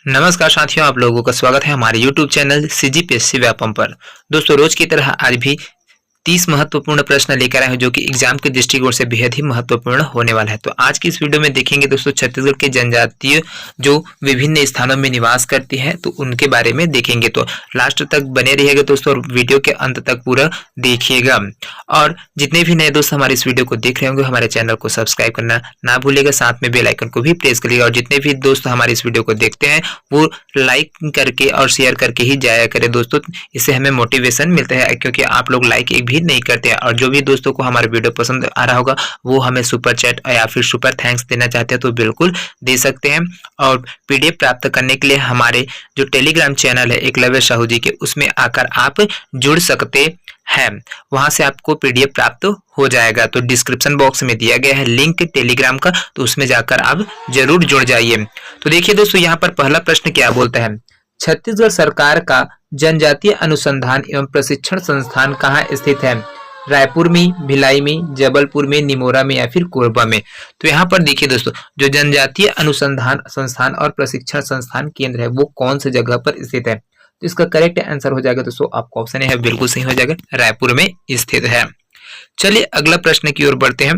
नमस्कार साथियों, आप लोगों का स्वागत है हमारे YouTube चैनल CGPSC व्यापम पर। दोस्तों, रोज की तरह आज भी 30 महत्वपूर्ण प्रश्न लेकर आए हैं जो कि एग्जाम के दृष्टिकोण से बेहद ही महत्वपूर्ण होने वाला है। तो आज की इस वीडियो में देखेंगे दोस्तों, छत्तीसगढ़ के जनजातीय जो विभिन्न स्थानों में निवास करती है तो उनके बारे में देखेंगे। तो लास्ट तक बने रहिएगा दोस्तों और वीडियो के अंत तक पूरा देखिएगा। और जितने भी नए दोस्त हमारे इस वीडियो को देख रहे होंगे, हमारे चैनल को सब्सक्राइब करना ना भूलिएगा, साथ में बेल आइकन को भी प्रेस करिएगा। और जितने भी दोस्त हमारे इस वीडियो को देखते हैं वो लाइक करके और शेयर करके ही जाया करें दोस्तों, इससे हमें मोटिवेशन मिलता है, क्योंकि आप लोग लाइक एक भी नहीं करते हैं। और जो भी दोस्तों को हमारा वीडियो पसंद आ रहा होगा वो हमें सुपर चैट या फिर सुपर थैंक्स देना चाहते हैं तो बिल्कुल दे सकते हैं। और पीडीएफ प्राप्त करने के लिए हमारे जो टेलीग्राम चैनल है एकलव्य साहू जी के, उसमें आकर आप जुड़ सकते हैं। वहां से आपको पीडीएफ प्राप्त हो जाएगा। तो डिस्क्रिप्शन बॉक्स में दिया गया है लिंक टेलीग्राम का, तो उसमें जाकर आप जरूर जुड़ जाइए। तो देखिए दोस्तों, यहाँ पर पहला प्रश्न क्या बोलता है, छत्तीसगढ़ सरकार का जनजातीय अनुसंधान एवं प्रशिक्षण संस्थान कहाँ स्थित है? रायपुर में, भिलाई में, जबलपुर में, निमोरा में या फिर कोरबा में? तो यहाँ पर देखिए दोस्तों, जो जनजातीय अनुसंधान संस्थान और प्रशिक्षण संस्थान केंद्र है वो कौन सी जगह पर स्थित है? तो इसका करेक्ट आंसर हो जाएगा दोस्तों, आपका ऑप्शन है बिल्कुल सही हो जाएगा, रायपुर में स्थित है। चलिए अगला प्रश्न की ओर बढ़ते हैं।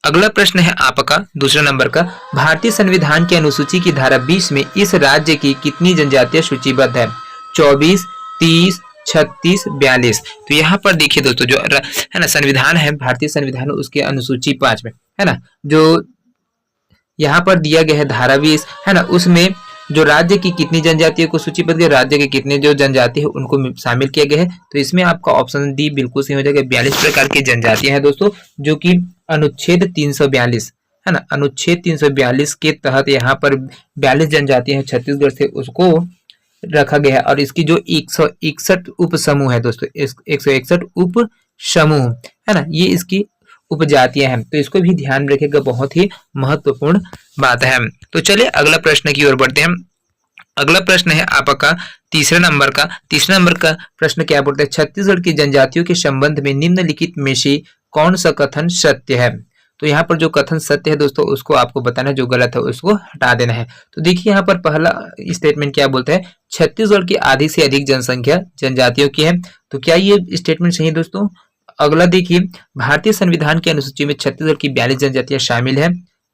अगला प्रश्न है आपका दूसरा नंबर का, भारतीय संविधान की अनुसूची की धारा 20 में इस राज्य की कितनी जनजातियां सूचीबद्ध है? 24, 30, 36, 42? तो यहाँ पर देखिए दोस्तों, जो है ना संविधान है, भारतीय संविधान, उसके अनुसूची 5 में है ना, जो यहाँ पर दिया गया है धारा 20 है ना, उसमें जो राज्य की कितनी जनजातियों को सूचीबद्ध किया, राज्य के कितने जो जनजाति है उनको शामिल किया गया है। तो इसमें आपका ऑप्शन डी बिल्कुल सही हो जाएगा। 42 प्रकार की जनजातियां हैं दोस्तों, जो कि अनुच्छेद 342 है ना, अनुच्छेद 342 के तहत यहाँ पर 42 जनजातियां हैं छत्तीसगढ़ से, उसको रखा गया है। और इसकी जो 161 उप समूह है दोस्तों, 161 उप समूह है ना, ये इसकी उपजातियां हैं, तो इसको भी ध्यान रखिएगा, बहुत ही महत्वपूर्ण बात है। तो चलिए अगला प्रश्न की ओर बढ़ते हैं। अगला प्रश्न है आपका तीसरे नंबर का। तीसरे नंबर का प्रश्न क्या बोलते हैं, छत्तीसगढ़ की जनजातियों के संबंध में निम्नलिखित में से कौन सा कथन सत्य है? तो यहाँ पर जो कथन सत्य है दोस्तों उसको आपको बताना है, जो गलत है उसको हटा देना है। तो देखिए यहाँ पर पहला स्टेटमेंट क्या बोलता है, छत्तीसगढ़ की आधी से अधिक जनसंख्या जनजातियों की है। तो क्या ये स्टेटमेंट सही है दोस्तों? अगला देखिए, भारतीय संविधान की अनुसूची में छत्तीसगढ़ की 42 जनजातियां शामिल है।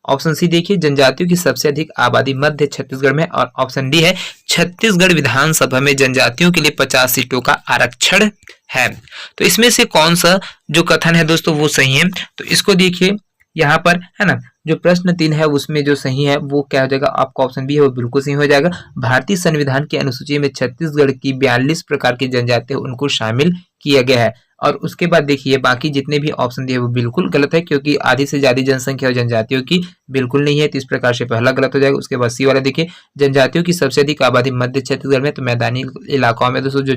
ऑप्शन सी देखिए, जनजातियों की सबसे अधिक आबादी मध्य छत्तीसगढ़ में। और ऑप्शन डी है, छत्तीसगढ़ विधानसभा में जनजातियों के लिए 50 सीटों का आरक्षण है। तो इसमें से कौन सा जो कथन है दोस्तों वो सही है? तो इसको देखिए यहाँ पर है ना, जो प्रश्न 3 है उसमें जो सही है वो क्या हो जाएगा, आपका ऑप्शन बी है वो बिल्कुल सही हो जाएगा। भारतीय संविधान की अनुसूची में छत्तीसगढ़ की 42 प्रकार की जनजाति उनको शामिल किया गया है। और उसके बाद देखिए बाकी जितने भी ऑप्शन दिए वो बिल्कुल गलत है, क्योंकि आधी से ज्यादा जनसंख्या जनजातियों की बिल्कुल नहीं है। तो इस प्रकार से पहला गलत हो जाएगा। उसके बाद सी वाला देखिए, जनजातियों की सबसे अधिक आबादी मध्य छत्तीसगढ़ में, तो मैदानी इलाकों में दोस्तों जो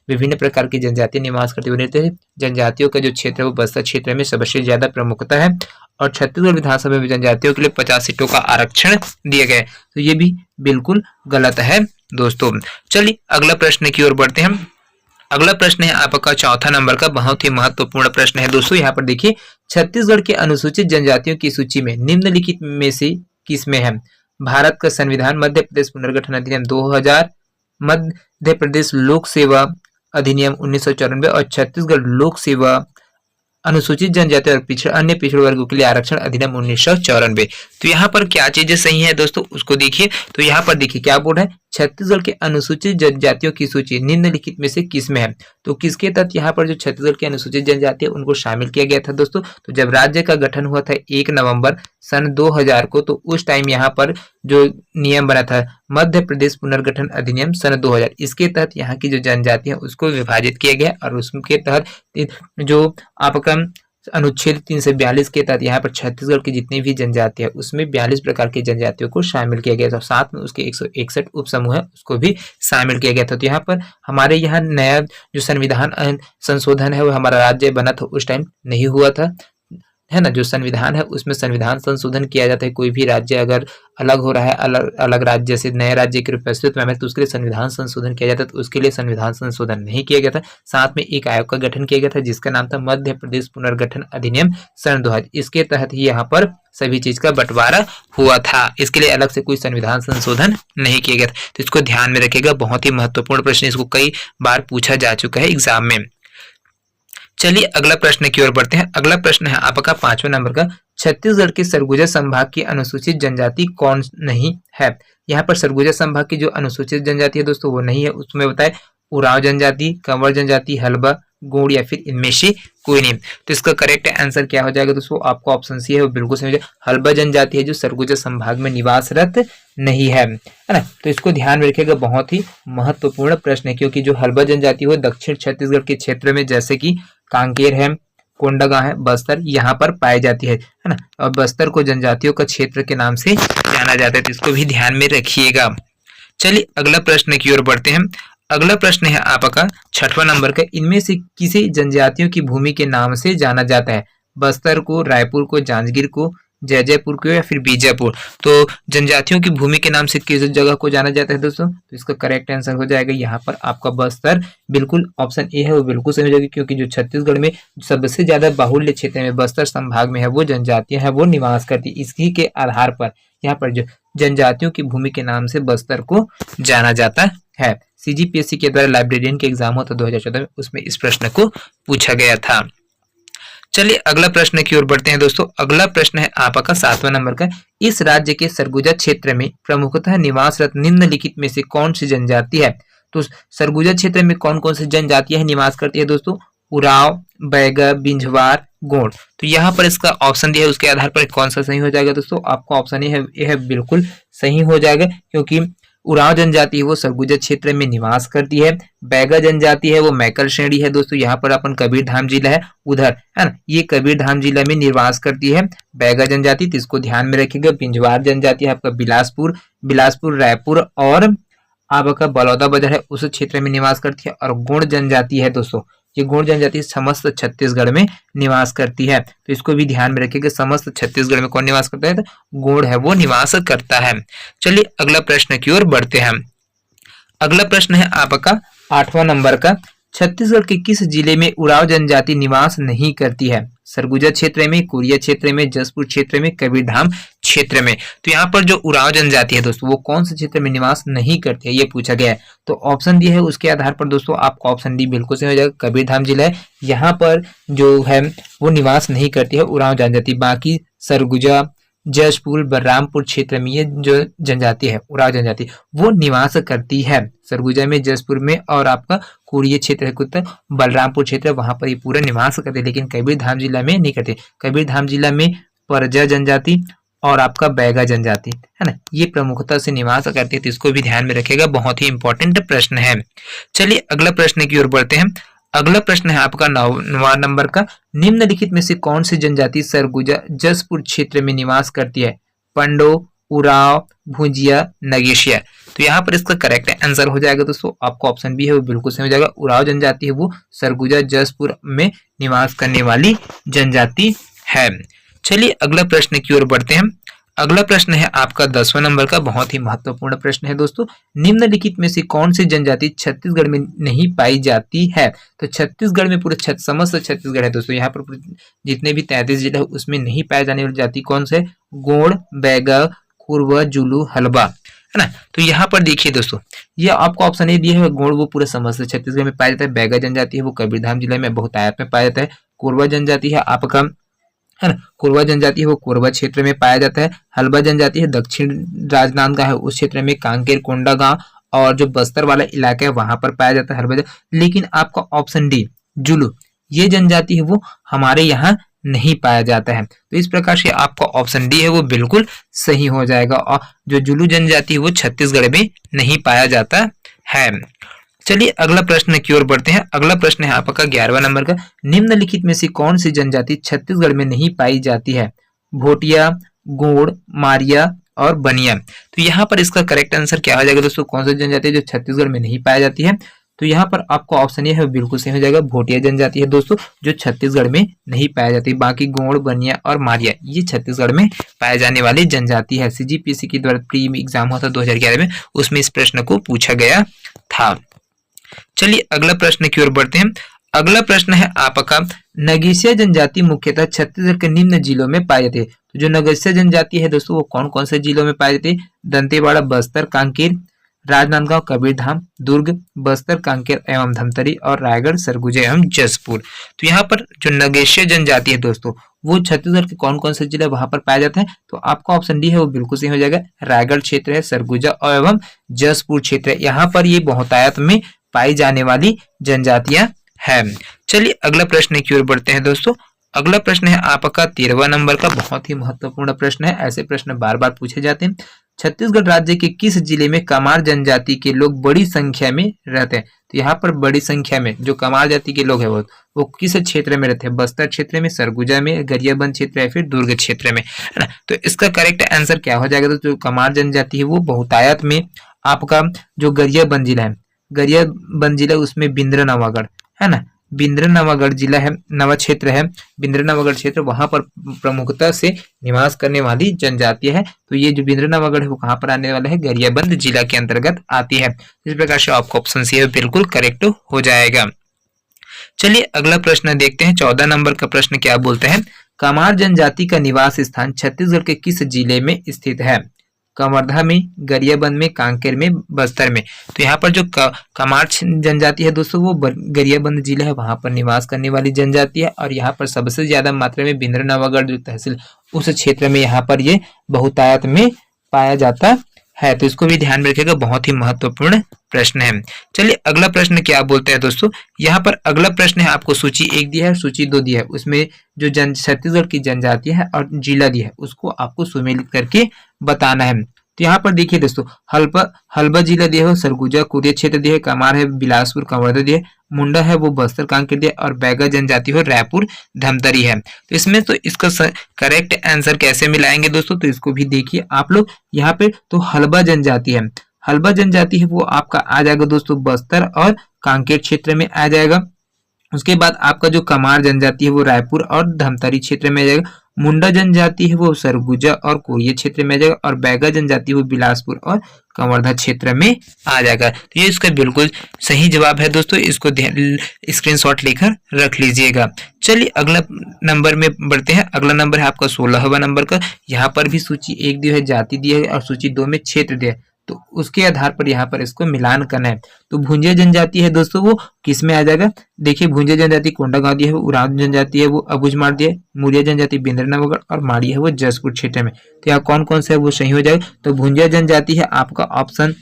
विभिन्न प्रकार की जनजातियां निवास करते हुए रहते हैं। जनजातियों का जो क्षेत्र है वो बस्तर क्षेत्र में सबसे ज्यादा प्रमुखता है। और छत्तीसगढ़ विधानसभा में जनजातियों के लिए 50 सीटों का आरक्षण दिया गया है। तो ये भी बिल्कुल गलत है दोस्तों। चलिए अगला प्रश्न की ओर बढ़ते हैं। अगला प्रश्न है आपका चौथा नंबर का, बहुत ही महत्वपूर्ण प्रश्न है दोस्तों। यहाँ पर देखिए, छत्तीसगढ़ के अनुसूचित जनजातियों की सूची में निम्नलिखित में से किस में है? भारत का संविधान, मध्य प्रदेश पुनर्गठन अधिनियम 2000, मध्य प्रदेश लोक सेवा अधिनियम 1994 और छत्तीसगढ़ लोक सेवा अनुसूचित जनजाति और अन्य पिछड़े वर्गों के लिए आरक्षण अधिनियम 1994। तो यहाँ पर क्या चीजें सही है दोस्तों उसको देखिए। तो यहाँ पर देखिए क्या बोल रहा है, छत्तीसगढ़ के अनुसूचित जनजातियों की सूची निम्नलिखित में से किस में है? तो किसके तहत यहाँ पर जो छत्तीसगढ़ के अनुसूचित जनजाति है उनको शामिल किया गया था दोस्तों? तो जब राज्य का गठन हुआ था 1 नवंबर सन 2000 को, तो उस टाइम यहाँ पर जो नियम बना था मध्य प्रदेश पुनर्गठन अधिनियम सन 2000, इसके तहत यहाँ की जो जनजाति है उसको विभाजित किया गया। और उसके तहत जो आपका अनुच्छेद 342 के तहत यहाँ पर छत्तीसगढ़ की जितनी भी जनजाति है उसमें 42 प्रकार की जनजातियों को शामिल किया गया था। साथ में उसके 161 उप समूह है उसको भी शामिल किया गया था। तो यहाँ पर हमारे यहाँ नया जो संविधान संशोधन है वो हमारा राज्य बना था उस टाइम नहीं हुआ था। है ना, जो संविधान है उसमें संविधान संशोधन किया जाता है। कोई भी राज्य अगर अलग हो रहा है, अलग अलग राज्य से नए राज्य के रूप में अस्तित्व में है, तो उसके लिए संविधान संशोधन किया जाता है। तो उसके लिए संविधान संशोधन नहीं किया गया था। साथ में एक आयोग का गठन किया गया था जिसका नाम था मध्य प्रदेश पुनर्गठन अधिनियम सन 2000। इसके तहत ही यहाँ पर सभी चीज का बंटवारा हुआ था। इसके लिए अलग से कोई संविधान संशोधन नहीं किया गया था। तो इसको ध्यान में रखिएगा, बहुत ही महत्वपूर्ण प्रश्न, इसको कई बार पूछा जा चुका है एग्जाम में। चलिए अगला प्रश्न की ओर बढ़ते हैं। अगला प्रश्न है आपका 5वें नंबर का, छत्तीसगढ़ के सरगुजा संभाग की अनुसूचित जनजाति कौन नहीं है। यहाँ पर सरगुजा संभाग की जो अनुसूचित जनजाति है दोस्तों वो नहीं है। उसमें बताए उरांव जनजाति, कंवर जनजाति, हल्बा, गोंड या फिर इनमें से कोई नहीं। तो इसका करेक्ट आंसर क्या हो जाएगा दोस्तों, आपको ऑप्शन सी है वो बिल्कुल सही हो जाएगा। हल्बा जनजाति है जो सरगुजा संभाग में निवासरत नहीं है ना। तो इसको ध्यान में रखिएगा, बहुत ही महत्वपूर्ण प्रश्न है, क्योंकि जो हल्बा जनजाति है वो दक्षिण छत्तीसगढ़ के क्षेत्र में जैसे कि कांकेर है, कोंडागांव है, बस्तर यहाँ पर पाई जाती है ना। और बस्तर को जनजातियों का क्षेत्र के नाम से जाना जाता है, तो इसको भी ध्यान में रखिएगा। चलिए अगला प्रश्न की ओर बढ़ते हैं। अगला प्रश्न है आपका 6वां नंबर का, इनमें से किसी जनजातियों की भूमि के नाम से जाना जाता है। बस्तर को, रायपुर को, जांजगीर को, जयजयपुर को या फिर बीजापुर। तो जनजातियों की भूमि के नाम से किस जगह को जाना जाता है दोस्तों, तो इसका करेक्ट आंसर हो जाएगा यहाँ पर आपका बस्तर। बिल्कुल ऑप्शन ए है वो बिल्कुल सही हो जाएगी, क्योंकि जो छत्तीसगढ़ में सबसे ज्यादा बाहुल्य क्षेत्र में बस्तर संभाग में है वो जनजातियां हैं वो निवास करती। इसी के आधार पर यहाँ पर जो जनजातियों की भूमि के नाम से बस्तर को जाना जाता है। सीजीपीएससी के द्वारा लाइब्रेरियन के एग्जाम होता 2014 में, उसमें इस प्रश्न को पूछा गया था। चलिए अगला प्रश्न की ओर बढ़ते हैं दोस्तों। अगला प्रश्न है आपका 7वां नंबर का, इस राज्य के सरगुजा क्षेत्र में प्रमुखतः निवासरत निम्नलिखित में से कौन सी जनजाति है। तो सरगुजा क्षेत्र में कौन कौन सी जनजातियां निवास करती है दोस्तों, उराव, बैगा, बिंझवार, गोंड। तो यहाँ पर इसका ऑप्शन दिया है, उसके आधार पर कौन सा सही हो जाएगा दोस्तों, आपका ऑप्शन ये है बिल्कुल सही हो जाएगा, क्योंकि उरांव जनजाति है वो सरगुजा क्षेत्र में निवास करती है। बैगा जनजाति है वो मैकल श्रेणी है दोस्तों, यहाँ पर अपन कबीरधाम जिला है उधर, है ना, ये कबीरधाम जिला में निवास करती है बैगा जनजाति। तो इसको ध्यान में रखिएगा। बिंझवार जनजाति है आपका बिलासपुर, रायपुर और आपका बलौदा बाजार है उस क्षेत्र में निवास करती है। और गोंड जनजाति है दोस्तों, ये गोंड जनजाति समस्त छत्तीसगढ़ में निवास करती है। तो इसको भी ध्यान में रखिएगा, समस्त छत्तीसगढ़ में कौन निवास करता है, तो गोंड है वो निवास करता है। चलिए अगला प्रश्न की ओर बढ़ते हैं। अगला प्रश्न है आपका 8वां नंबर का, छत्तीसगढ़ के किस जिले में उरांव जनजाति निवास नहीं करती है। सरगुजा क्षेत्र में, कोरिया क्षेत्र में, जसपुर क्षेत्र में, कबीरधाम क्षेत्र में। तो यहाँ पर जो उरांव जनजाति है दोस्तों वो कौन से क्षेत्र में निवास नहीं करती है ये पूछा गया है। तो ऑप्शन दिया है, उसके आधार पर दोस्तों आपका ऑप्शन डी बिल्कुल सही हो जाएगा। कबीरधाम जिला है, यहाँ पर जो है वो निवास नहीं करती है उरांव जनजाति। बाकी सरगुजा, जशपुर, बलरामपुर क्षेत्र में ये जो जनजाति है उरांव जनजाति वो निवास करती है। सरगुजा में, जशपुर में और आपका कोरिया क्षेत्र है कुछ बलरामपुर क्षेत्र, वहां पर ये पूरा निवास करते हैं, लेकिन कबीरधाम जिला में नहीं करते। कबीरधाम जिला में परजा जनजाति और आपका बैगा जनजाति है ना, ये प्रमुखता से निवास करते हैं। तो इसको भी ध्यान में रखिएगा, बहुत ही इंपॉर्टेंट प्रश्न है। चलिए अगला प्रश्न की ओर बढ़ते हैं। अगला प्रश्न है आपका 9वां नंबर का, निम्नलिखित में से कौन सी जनजाति सरगुजा जसपुर क्षेत्र में निवास करती है। पंडो, उराव, भुजिया, नगेशिया। तो यहाँ पर इसका करेक्ट आंसर हो जाएगा दोस्तों, आपका ऑप्शन बी है वो बिल्कुल सही हो जाएगा। उराव जनजाति है वो सरगुजा जसपुर में निवास करने वाली जनजाति है। चलिए अगला प्रश्न की ओर बढ़ते हैं। अगला प्रश्न है आपका 10वां नंबर का, बहुत ही महत्वपूर्ण प्रश्न है दोस्तों। निम्नलिखित में से कौन सी जनजाति छत्तीसगढ़ में नहीं पाई जाती है। तो छत्तीसगढ़ में पूरे समस्त छत्तीसगढ़ है दोस्तों, यहाँ पर जितने भी 33 जिले है उसमें नहीं पाए जाने वाली जाति कौन से, गोंड, बैगा, कुरवा, जुलू, हल्बा, है ना। तो यहाँ पर देखिए दोस्तों, ये आपको ऑप्शन ए दिया है, गोंड वो पूरे समस्त छत्तीसगढ़ में पाया जाता है। बैगा जनजाति है वो कबीरधाम जिले में बहुतायत में पाया जाता है। कोरबा जनजाति है आपका, है ना, कोरबा जनजाति है वो कोरबा क्षेत्र में पाया जाता है। हल्बा जनजाति है दक्षिण राजनांदगांव है उस क्षेत्र में, कांकेर, कोंडागांव और जो बस्तर वाला इलाका है वहां पर पाया जाता है हल्बा। लेकिन आपका ऑप्शन डी जुलू, ये जनजाति है वो हमारे यहाँ नहीं पाया जाता है। तो इस प्रकार से आपका ऑप्शन डी है वो बिल्कुल सही हो जाएगा, और जो जुलू जनजाति है वो छत्तीसगढ़ में नहीं पाया जाता है। चलिए अगला प्रश्न की ओर बढ़ते हैं। अगला प्रश्न है आपका 11वां नंबर का, निम्नलिखित में से कौन सी जनजाति छत्तीसगढ़ में नहीं पाई जाती है। भोटिया, गोंड, मारिया और बनिया। तो यहाँ पर इसका करेक्ट आंसर क्या हो जाएगा दोस्तों, कौन सी जनजाति जो छत्तीसगढ़ में नहीं पाई जाती है। तो यहाँ पर आपका ऑप्शन ये है बिल्कुल सही हो जाएगा। भोटिया जनजाति है दोस्तों, जो छत्तीसगढ़ में नहीं पाया जाती। बाकी गोंड, बनिया और मारिया ये छत्तीसगढ़ में पाए जाने वाली जनजाति है। सीजीपीएससी के द्वारा प्री एग्जाम हुआ था 2011 में, उसमें इस प्रश्न को पूछा गया था। चलिए अगला प्रश्न की ओर बढ़ते हैं। अगला प्रश्न है आपका, नगीसिया जनजाति मुख्यतः छत्तीसगढ़ के निम्न जिलों में पाए जाते हैं। तो जो नगीसिया जनजाति है दोस्तों वो कौन कौन से जिलों में पाए जाते हैं? दंतेवाड़ा, बस्तर, कांकेर, राजनांदगांव, कबीरधाम, दुर्ग, बस्तर, कांकेर एवं धमतरी और रायगढ़, सरगुजा एवं जसपुर। तो यहाँ पर जो नगेशिया जनजाति है दोस्तों वो छत्तीसगढ़ के कौन कौन से जिले वहां पर पाया जाता है? तो आपका ऑप्शन डी है वो बिल्कुल सही हो जाएगा। रायगढ़ क्षेत्र है, सरगुजा और एवं जसपुर क्षेत्र है। यहाँ पर ये बहुतायत में पाई जाने वाली जनजातियां हैं। चलिए अगला प्रश्न की ओर बढ़ते हैं दोस्तों। अगला प्रश्न है आपका 13वां नंबर का, बहुत ही महत्वपूर्ण प्रश्न है। ऐसे प्रश्न बार बार पूछे जाते हैं। छत्तीसगढ़ राज्य के किस जिले में कमार जनजाति के लोग बड़ी संख्या में रहते हैं? तो यहाँ पर बड़ी संख्या में जो कमार जाति के लोग हैं वो किस क्षेत्र में रहते हैं? बस्तर क्षेत्र में, सरगुजा में, गरियाबंद क्षेत्र या फिर दुर्ग क्षेत्र में, है ना। तो इसका करेक्ट आंसर क्या हो जाएगा? तो जो कमार जनजाति है वो बहुतायत में आपका जो गरियाबंद जिला है, गरियाबंद जिला उसमें बिंद्रा नवागढ़ है ना, बिंद्रा नवागढ़ जिला है, नवा क्षेत्र है, बिंद्रा नवागढ़ क्षेत्र, वहां पर प्रमुखता से निवास करने वाली जनजाति है। तो ये जो बिंद्रा नवागढ़ है वो कहाँ पर आने वाला है? गरियाबंद जिला के अंतर्गत आती है। इस प्रकार से आपका ऑप्शन सी बिल्कुल करेक्ट हो जाएगा। चलिए अगला प्रश्न देखते हैं। 14 नंबर का प्रश्न क्या बोलते हैं? कमार जनजाति का निवास स्थान छत्तीसगढ़ के किस जिले में स्थित है? कवर्धा में, गरियाबंद में, कांकेर में, बस्तर में। तो यहाँ पर जो कमार जनजाति है दोस्तों वो गरियाबंद जिला है वहां पर निवास करने वाली जनजाति है। और यहाँ पर सबसे ज्यादा मात्रा में बिंद्रा नवागढ़ जो तहसील उस क्षेत्र में यहाँ पर ये बहुतायत में पाया जाता है। तो इसको भी ध्यान में रखिएगा, बहुत ही महत्वपूर्ण प्रश्न है। चलिए अगला प्रश्न क्या बोलते हैं दोस्तों? यहाँ पर अगला प्रश्न है आपको सूची 1 दिया है, सूची 2 दिया है। उसमें जो छत्तीसगढ़ की जनजाति है और जिला दिया है उसको आपको सुमेलित करके बताना है। तो यहाँ पर देखिए दोस्तों, हल्बा जिला दिया है, सरगुजा कोरिया क्षेत्र दिया है, कमार है बिलासपुर कवर्धा दिया है, मुंडा है वो बस्तर कांकेर दिया और बैगा जनजाति हो रायपुर धमतरी है। तो इसमें तो इसका करेक्ट आंसर कैसे मिलाएंगे दोस्तों? तो इसको भी देखिए आप लोग यहाँ पे। तो हल्बा जनजाति है, हल्बा जनजाति है वो आपका आ जाएगा दोस्तों बस्तर और कांकेर क्षेत्र में आ जाएगा। उसके बाद आपका जो कमार जनजाति है वो रायपुर और धमतरी क्षेत्र में आ जाएगा। मुंडा जनजाति है वो सरगुजा और कोरिया क्षेत्र में आ जाएगा। और बैगा जनजाति वो बिलासपुर और कवर्धा क्षेत्र में आ जाएगा। तो ये इसका बिल्कुल सही जवाब है दोस्तों, इसको स्क्रीनशॉट लेकर रख लीजिएगा। चलिए अगला नंबर में बढ़ते हैं। अगला नंबर है आपका 16वां नंबर का। यहाँ पर भी सूची 1 दी है, जाति दी है और सूची 2 में क्षेत्र दिया है। तो उसके आधार पर यहाँ पर इसको मिलान करना है। तो भुंजिया जनजाति है दोस्तों वो किस में आ जाएगा? देखिए भुंजिया जनजाति कोंडागांव दिया है, उरांव जनजाति है वो अबुझमाड़ दिया है, मुरिया जनजाति बिंद्रा नवागढ़ और माड़ी है वो जसपुर क्षेत्र में। तो यहाँ कौन कौन सा है वो सही हो जाएगा? तो भुंजिया जनजाति है आपका ऑप्शन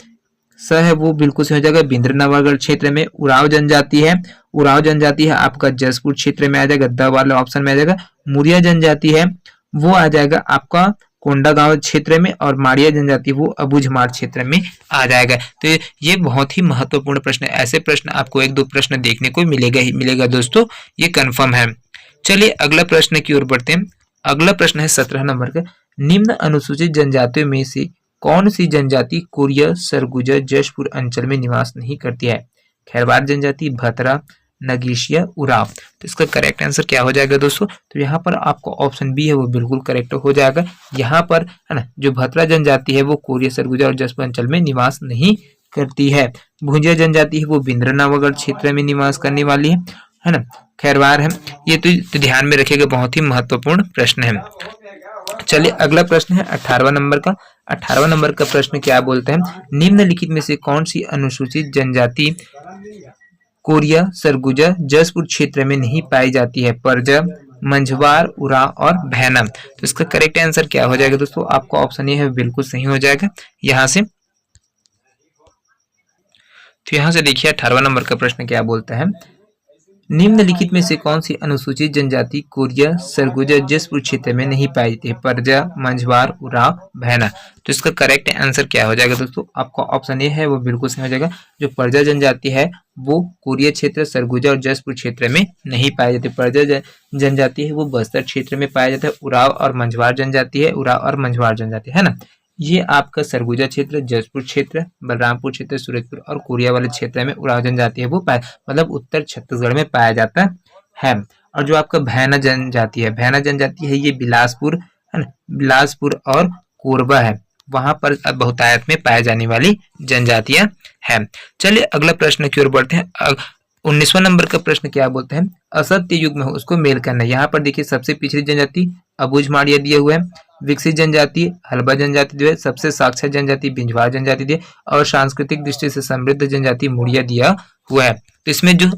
स है वो बिल्कुल सही हो जाएगा, बिंद्रा नवागढ़ क्षेत्र में। उराव जनजाति है, उराव जनजाति है आपका जसपुर क्षेत्र में आ जाएगा, द वाले ऑप्शन में आ जाएगा। मुरिया जनजाति है वो आ जाएगा आपका कोंडागांव क्षेत्र में और माड़िया जनजाति वो अबुझमाड़ क्षेत्र में आ जाएगा। तो ये बहुत ही महत्वपूर्ण प्रश्न है। ऐसे प्रश्न आपको 1-2 प्रश्न देखने को मिलेगा ही मिलेगा दोस्तों, ये कंफर्म है। चलिए अगला प्रश्न की ओर बढ़ते हैं। अगला प्रश्न है 17 नंबर का। निम्न अनुसूचित जनजातियों में से कौन सी जनजाति कोरिया, सरगुजा, जशपुर अंचल में निवास नहीं करती है? खैरवार जनजाति, भतरा, नगीशिया, उराव। तो इसका करेक्ट आंसर क्या हो जाएगा दोस्तों? तो यहाँ पर आपको ऑप्शन बी है वो बिल्कुल करेक्ट हो जाएगा। यहाँ पर है ना जो भतरा जनजाति है वो कोरिया, सरगुजा और जसपुर अंचल में निवास नहीं करती है। भुंजिया जनजाति है वो बिंद्रा नवागढ़ क्षेत्र में निवास करने वाली है ना। खैरवार है ये तो ध्यान में रखिएगा, बहुत ही महत्वपूर्ण प्रश्न है। चलिए अगला प्रश्न है 18वां नंबर का। 18वां नंबर का प्रश्न क्या बोलते हैं? निम्नलिखित में से कौन सी अनुसूचित जनजाति कोरिया, सरगुजा, जसपुर क्षेत्र में नहीं पाई जाती है? परजा, मंझवार, उराव और भैना। तो इसका करेक्ट आंसर क्या हो जाएगा दोस्तों? आपका ऑप्शन ये है बिल्कुल सही हो जाएगा। यहाँ से तो यहाँ से देखिए 18वां नंबर का प्रश्न क्या बोलता है? निम्नलिखित में से कौन सी अनुसूचित जनजाति कोरिया, सरगुजा, जसपुर क्षेत्र में नहीं पाई जाती है? परजा, मंझवार, उराव, भैना। तो इसका करेक्ट आंसर क्या हो जाएगा दोस्तों? आपका ऑप्शन ए है वो बिल्कुल सही हो जाएगा। जो परजा जनजाति है वो कोरिया क्षेत्र, सरगुजा और जसपुर क्षेत्र में नहीं पाई जाती। परजा जनजाति है वो बस्तर क्षेत्र में पाया जाता है। उराव और मंझवार जनजाति है, उराव और मंझवार जनजाति है ना, ये आपका सरगुजा क्षेत्र, जसपुर क्षेत्र, बलरामपुर क्षेत्र, सूरजपुर और कोरिया वाले क्षेत्र में उरांव जनजाति है वो मतलब उत्तर छत्तीसगढ़ में पाया जाता है। और जो आपका भैना जनजाति है, भैना जनजाति है ये बिलासपुर है ना, बिलासपुर और कोरबा है, वहां पर बहुतायत में पाए जाने वाली जनजातियां हैं। चलिए अगला प्रश्न की ओर बढ़ते हैं। 19वां नंबर का प्रश्न क्या बोलते हैं, असत्य युग में हो उसको मेल करना। यहाँ पर देखिए सबसे पिछड़ी जनजाति अबूझमाड़िया दिए हुए हैं, विकसित जनजाति हल्बा जनजाति दिए, सबसे साक्षर जनजाति बिंजवार जनजाति दिए और सांस्कृतिक दृष्टि से समृद्ध जनजाति मुड़िया दिया हुआ है। तो इसमें जो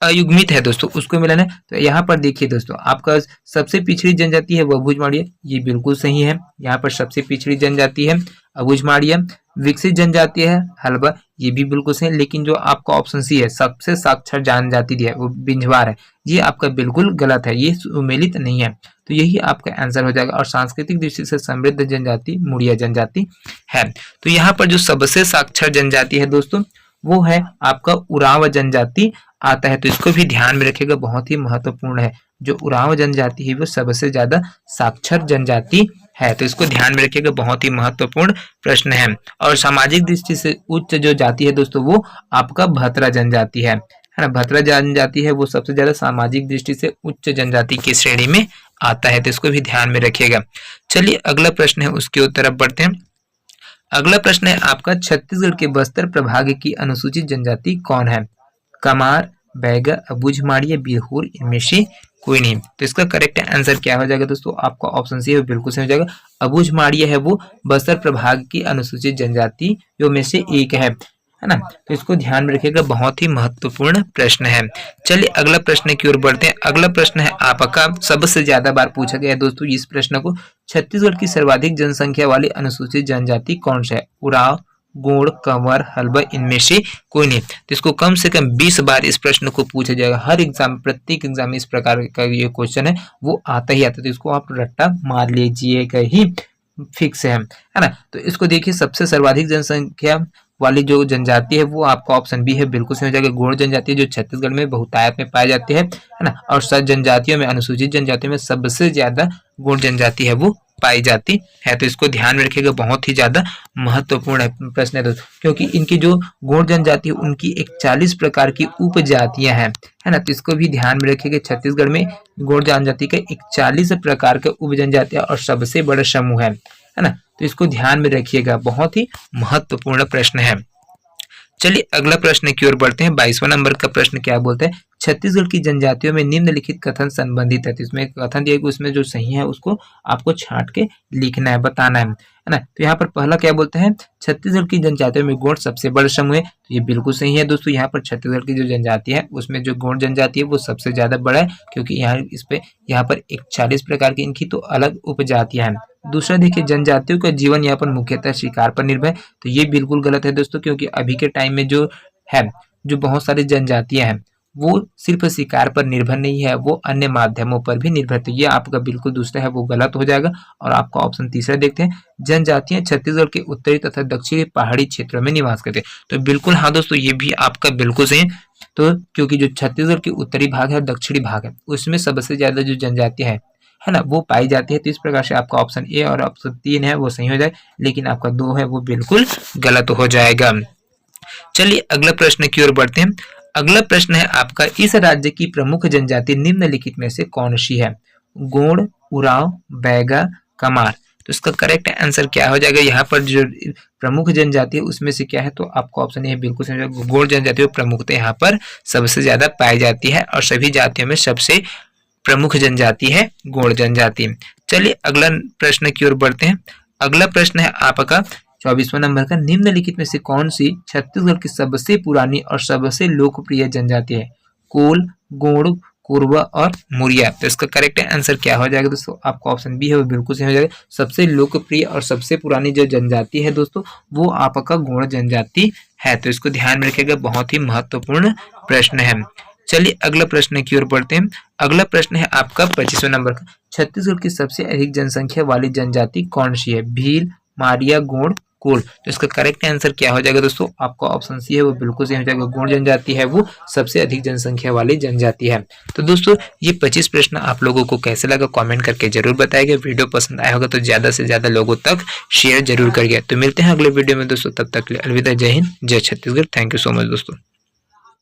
अयुग्मित है दोस्तों उसको मिलाना है। तो यहाँ पर देखिए दोस्तों आपका सबसे पिछड़ी जनजाति है वो अबूझमाड़िया, ये बिल्कुल सही है। यहाँ पर सबसे पिछड़ी जनजाति है अबूझमाड़िया। विकसित जनजाति है हल्बा, ये भी बिल्कुल सही है। लेकिन जो आपका ऑप्शन सी है सबसे साक्षर जनजाति दिया है वो बिंजवार है, ये आपका बिल्कुल गलत है, ये सुमेलित नहीं है। तो यही आपका आंसर हो जाएगा। और सांस्कृतिक दृष्टि से समृद्ध जनजाति मुड़िया जनजाति है। तो यहाँ पर जो सबसे साक्षर जनजाति है दोस्तों वो है आपका उरांव जनजाति आता है। तो इसको भी ध्यान में रखिएगा, बहुत ही महत्वपूर्ण है। जो उरांव जनजाति है वो सबसे ज्यादा साक्षर जनजाति है, तो इसको ध्यान में रखिएगा, बहुत ही महत्वपूर्ण प्रश्न है। और सामाजिक दृष्टि से उच्च जो जाति है दोस्तों वो आपका भतरा जनजाति है ना। भतरा जनजाति है वो सबसे ज्यादा सामाजिक दृष्टि से उच्च जनजाति की श्रेणी में आता है, तो इसको भी ध्यान में रखिएगा। चलिए अगला प्रश्न है उसकी तरफ बढ़ते हैं। अगला प्रश्न है आपका छत्तीसगढ़ के बस्तर प्रभाग की अनुसूचित जनजाति कौन है। कमार, बैगा, अबूझमाड़िया, बिरहोर, इनमें से कोई नहीं। तो इसका करेक्ट आंसर क्या हो जाएगा दोस्तों, आपका ऑप्शन सी है बिल्कुल सही हो जाएगा। अबूझमाड़िया है वो बस्तर प्रभाग की अनुसूचित जनजाति में से एक है ना। तो इसको ध्यान में रखिएगा, बहुत ही महत्वपूर्ण प्रश्न है। चलिए अगला प्रश्न की ओर बढ़ते हैं। अगला प्रश्न है आपका सबसे ज्यादा बार पूछा गया है दोस्तों इस प्रश्न को, छत्तीसगढ़ की सर्वाधिक जनसंख्या वाली अनुसूचित जनजाति कौन सा है। उरांव, गोंड, कंवर, हल्बा, इनमें से कोई नहीं। तो इसको कम से कम 20 बार इस प्रश्न को पूछा जाएगा। हर एग्जाम, प्रत्येक एग्जाम में इस प्रकार का ये क्वेश्चन है वो आता ही आता है। तो इसको आप रट्टा मार लीजिएगा ही, फिक्स है ना। तो इसको देखिए सबसे सर्वाधिक जनसंख्या वाली जो जनजाति है वो आपका ऑप्शन बी है, बिल्कुल सही हो जाएगा। गोंड जनजाति जो छत्तीसगढ़ में बहुतायत में पाए जाते हैं है ना। और सब जनजातियों में, अनुसूचित जनजातियों में सबसे ज्यादा गोंड जनजाति है वो पाई जाती है। तो इसको ध्यान में रखिएगा, बहुत ही ज्यादा महत्वपूर्ण प्रश्न है दोस्तों, क्योंकि इनकी जो गोंड जनजाति है उनकी 41 प्रकार की उपजातियां हैं है ना। तो इसको भी ध्यान में रखिएगा, छत्तीसगढ़ में गोंड जनजाति के 41 प्रकार के उप जनजातियां और सबसे बड़ा समूह है ना। तो इसको ध्यान में रखिएगा, बहुत ही महत्वपूर्ण प्रश्न है। चलिए अगला प्रश्न की ओर बढ़ते हैं। 22वां नंबर का प्रश्न क्या बोलते हैं, छत्तीसगढ़ की जनजातियों में निम्नलिखित कथन संबंधित है। तो इसमें कथन दिया है, उसमें जो सही है उसको आपको छांट के लिखना है, बताना है ना। तो यहाँ पर पहला क्या बोलते हैं, छत्तीसगढ़ की जनजातियों में गोंड सबसे बड़ा समूह है। तो ये बिल्कुल सही है दोस्तों। यहाँ पर छत्तीसगढ़ की जो जनजाति है उसमें जो गोंड जनजाति है वो सबसे ज्यादा बड़ा है, क्योंकि यहाँ पर 41 प्रकार की इनकी तो अलग उपजातियां हैं। दूसरा देखिए, जनजातियों का जीवन यापन मुख्यतः शिकार पर निर्भर है। तो ये बिल्कुल गलत है दोस्तों, क्योंकि अभी के टाइम में जो है, जो बहुत सारी जनजातियां हैं वो सिर्फ शिकार पर निर्भर नहीं है, वो अन्य माध्यमों पर भी निर्भर। तो ये आपका बिल्कुल दूसरा है वो गलत हो जाएगा। और आपका ऑप्शन तीसरा देखते हैं, जनजातियां छत्तीसगढ़ के उत्तरी तथा दक्षिणी पहाड़ी क्षेत्रों में निवास करते हैं। तो बिल्कुल हाँ दोस्तों, ये भी आपका बिल्कुल सही है। तो क्योंकि जो छत्तीसगढ़ के उत्तरी भाग है, दक्षिणी भाग है, उसमें सबसे ज्यादा जो जनजातियां है ना वो पाई जाती है। तो इस प्रकार से आपका ऑप्शन ए और ऑप्शन 3 है वो सही हो जाए, लेकिन आपका 2 है वो बिल्कुल गलत हो जाएगा। चलिए अगला प्रश्न की ओर बढ़ते हैं। अगला प्रश्न है आपका, इस राज्य की प्रमुख जनजाति निम्नलिखित में से कौन सी है। गोंड, उरांव, बैगा, कमार। तो इसका करेक्ट आंसर क्या हो जाएगा, यहाँ पर जो प्रमुख जनजाति है उसमें से क्या है, तो आपको ऑप्शन ए बिल्कुल सही। गोंड जनजाति प्रमुखता यहाँ पर सबसे ज्यादा पाई जाती है और सभी जातियों में सबसे प्रमुख जनजाति है गोंड जनजाति। चलिए अगला प्रश्न की ओर बढ़ते हैं। अगला प्रश्न है आपका 24वां नंबर का, निम्नलिखित में से कौन सी छत्तीसगढ़ की सबसे पुरानी और सबसे लोकप्रिय जनजाति है। कोल, गोंड, कोरबा और मुरिया। तो इसका करेक्ट आंसर क्या हो जाएगा दोस्तों, आपका ऑप्शन बी है वो बिल्कुल सही हो जाएगा। सबसे लोकप्रिय और सबसे पुरानी जो जनजाति है दोस्तों वो आपका गोंड जनजाति है। तो इसको ध्यान में रखिएगा, बहुत ही महत्वपूर्ण प्रश्न है। चलिए अगला प्रश्न की ओर बढ़ते हैं। अगला प्रश्न है आपका 25वां नंबर का, छत्तीसगढ़ की सबसे अधिक जनसंख्या वाली जनजाति कौन सी है। भील, मारिया, गोंड, कुल। तो इसका करेक्ट आंसर क्या हो जाएगा दोस्तों, आपका ऑप्शन सी है वो बिल्कुल सही हो जाएगा। गौड़ जनजाति है वो सबसे अधिक जनसंख्या वाली जनजाति है। तो दोस्तों ये 25 प्रश्न आप लोगों को कैसे लगा कमेंट करके जरूर बताइएगा। वीडियो पसंद आया होगा तो ज्यादा से ज्यादा लोगों तक शेयर जरूर करिए। तो मिलते हैं अगले वीडियो में दोस्तों, तब तक के लिए अलविदा। जय हिंद, जय Chhattisgarh. Thank you so much दोस्तों।